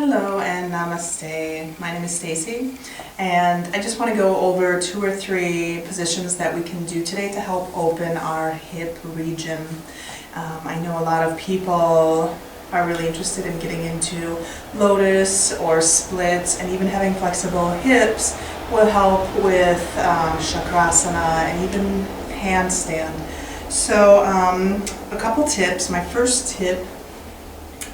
Hello and namaste. My name is Stacy and I just want to go over 2 or 3 positions that we can do today to help open our hip region. I know a lot of people are really interested in getting into lotus or splits, and even having flexible hips will help with chakrasana and even handstand. So a couple tips. My first tip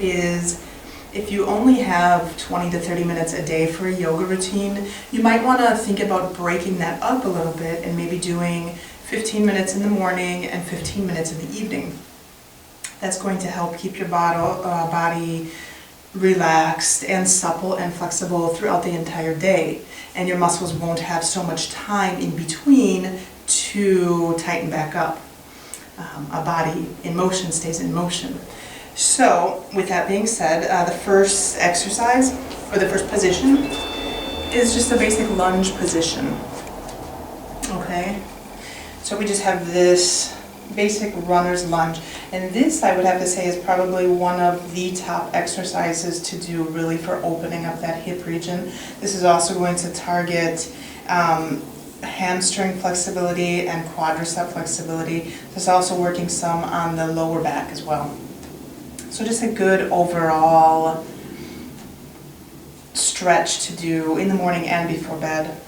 is, if you only have 20 to 30 minutes a day for a yoga routine, you might want to think about breaking that up a little bit and maybe doing 15 minutes in the morning and 15 minutes in the evening. That's going to help keep your body relaxed and supple and flexible throughout the entire day. And your muscles won't have so much time in between to tighten back up. A body in motion stays in motion. So, with that being said, the first exercise, or the first position, is just a basic lunge position. Okay? So we just have this basic runner's lunge. And this, I would have to say, is probably one of the top exercises to do really for opening up that hip region. This is also going to target hamstring flexibility and quadricep flexibility. There's also working some on the lower back as well. So just a good overall stretch to do in the morning and before bed.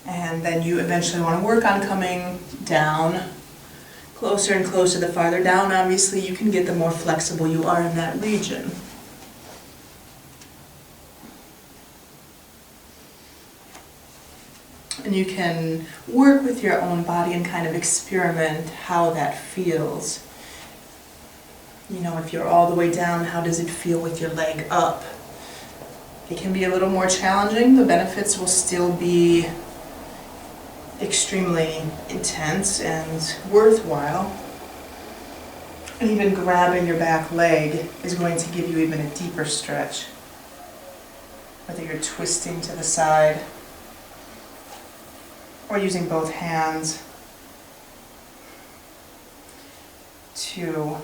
And then you eventually want to work on coming down closer and closer. The farther down, obviously, you can get, the more flexible you are in that region. And you can work with your own body and kind of experiment how that feels. You know, if you're all the way down, how does it feel with your leg up? It can be a little more challenging. The benefits will still be extremely intense and worthwhile. And even grabbing your back leg is going to give you even a deeper stretch. Whether you're twisting to the side or using both hands to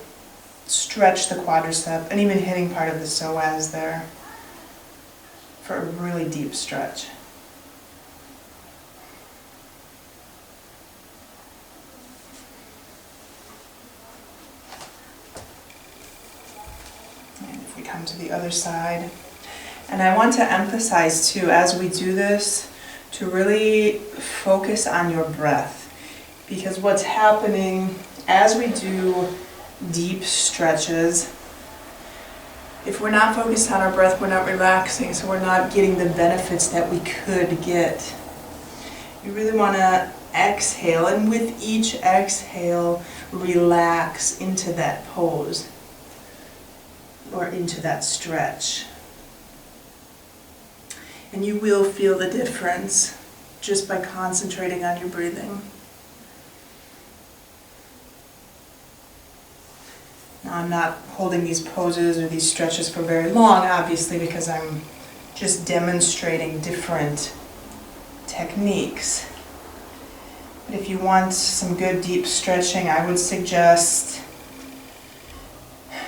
stretch the quadricep, and even hitting part of the psoas there for a really deep stretch. And if we come to the other side, and I want to emphasize too, as we do this, to really focus on your breath, because what's happening as we do deep stretches, if we're not focused on our breath, we're not relaxing, so we're not getting the benefits that we could get. You really want to exhale, and with each exhale, relax into that pose or into that stretch. And you will feel the difference just by concentrating on your breathing. Now, I'm not holding these poses or these stretches for very long, obviously, because I'm just demonstrating different techniques. But if you want some good deep stretching, I would suggest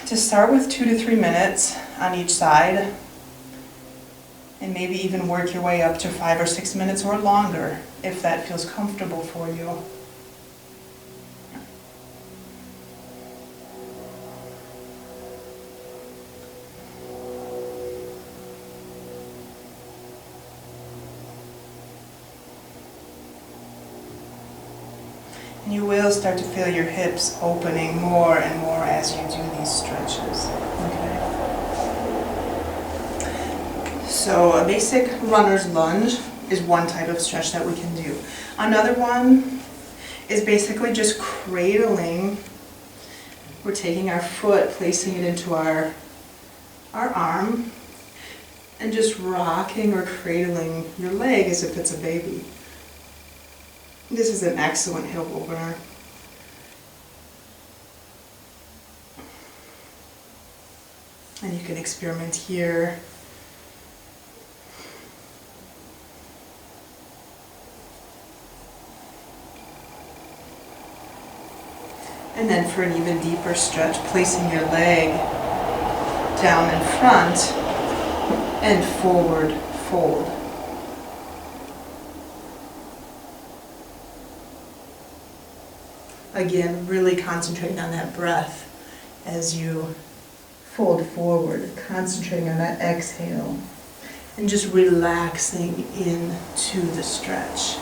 to start with 2 to 3 minutes on each side, and maybe even work your way up to 5 or 6 minutes or longer, if that feels comfortable for you. And you will start to feel your hips opening more and more as you do these stretches. Okay? So a basic runner's lunge is one type of stretch that we can do. Another one is basically just cradling. We're taking our foot, placing it into our arm, and just rocking or cradling your leg as if it's a baby. This is an excellent hip opener. And you can experiment here. And then for an even deeper stretch, placing your leg down in front and forward fold. Again, really concentrating on that breath as you fold forward, concentrating on that exhale, and just relaxing into the stretch.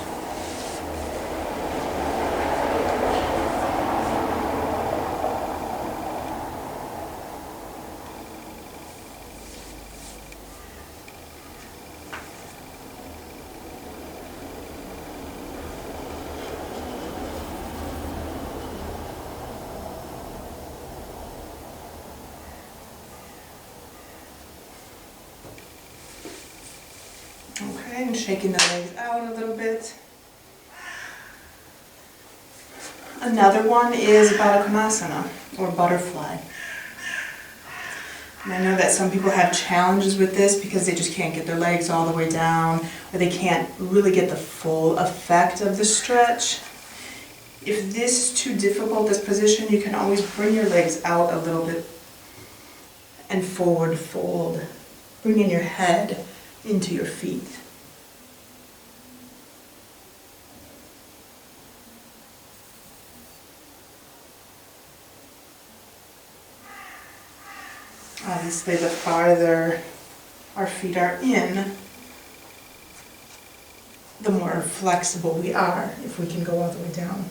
Okay, and shaking the legs out a little bit. Another one is Baddha Konasana, or butterfly. And I know that some people have challenges with this because they just can't get their legs all the way down, or they can't really get the full effect of the stretch. If this is too difficult, this position, you can always bring your legs out a little bit and forward fold, bringing your head into your feet. Obviously, the farther our feet are in, the more flexible we are if we can go all the way down.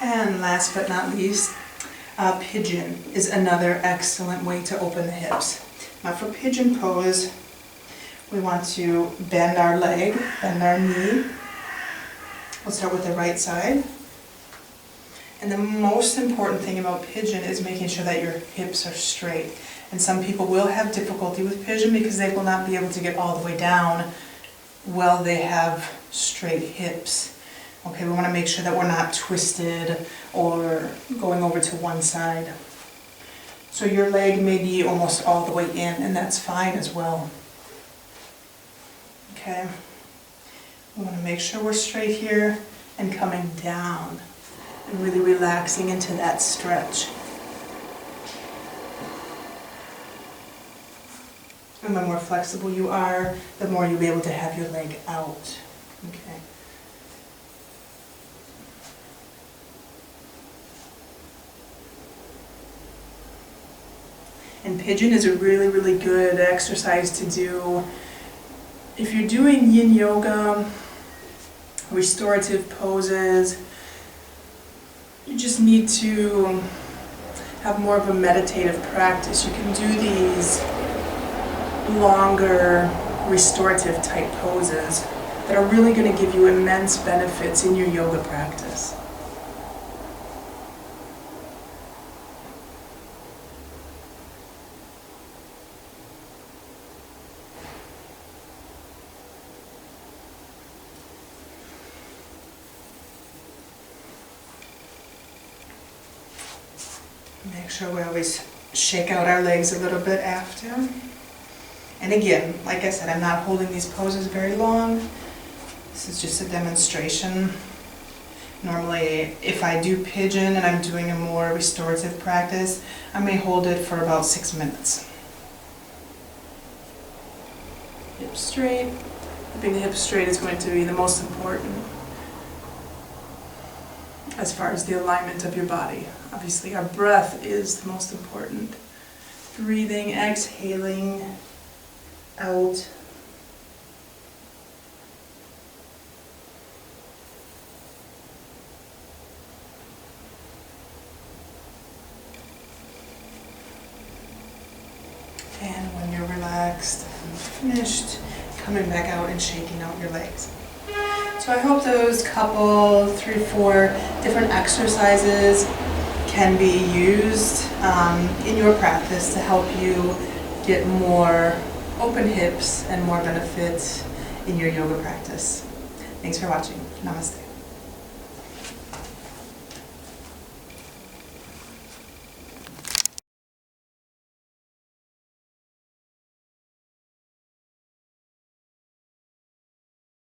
And last but not least, Pigeon is another excellent way to open the hips. Now for Pigeon pose, we want to bend our leg, bend our knee. We'll start with the right side. And the most important thing about Pigeon is making sure that your hips are straight. And some people will have difficulty with Pigeon because they will not be able to get all the way down while they have straight hips. Okay, we want to make sure that we're not twisted or going over to one side. So your leg may be almost all the way in, and that's fine as well. Okay, we want to make sure we're straight here and coming down and really relaxing into that stretch. And the more flexible you are, the more you'll be able to have your leg out. Okay. And Pigeon is a really, really good exercise to do if you're doing yin yoga, restorative poses. You just need to have more of a meditative practice. You can do these longer restorative type poses that are really going to give you immense benefits in your yoga practice. Make sure we always shake out our legs a little bit after. And again, like I said, I'm not holding these poses very long. This is just a demonstration. Normally, if I do Pigeon and I'm doing a more restorative practice, I may hold it for about 6 minutes. Hips straight. Keeping the hips straight is going to be the most important as far as the alignment of your body. Obviously, our breath is the most important. Breathing, exhaling out. And when you're relaxed and finished, coming back out and shaking out your legs. So I hope those couple, 3 or 4 different exercises can be used in your practice to help you get more open hips and more benefits in your yoga practice. Thanks for watching. Namaste.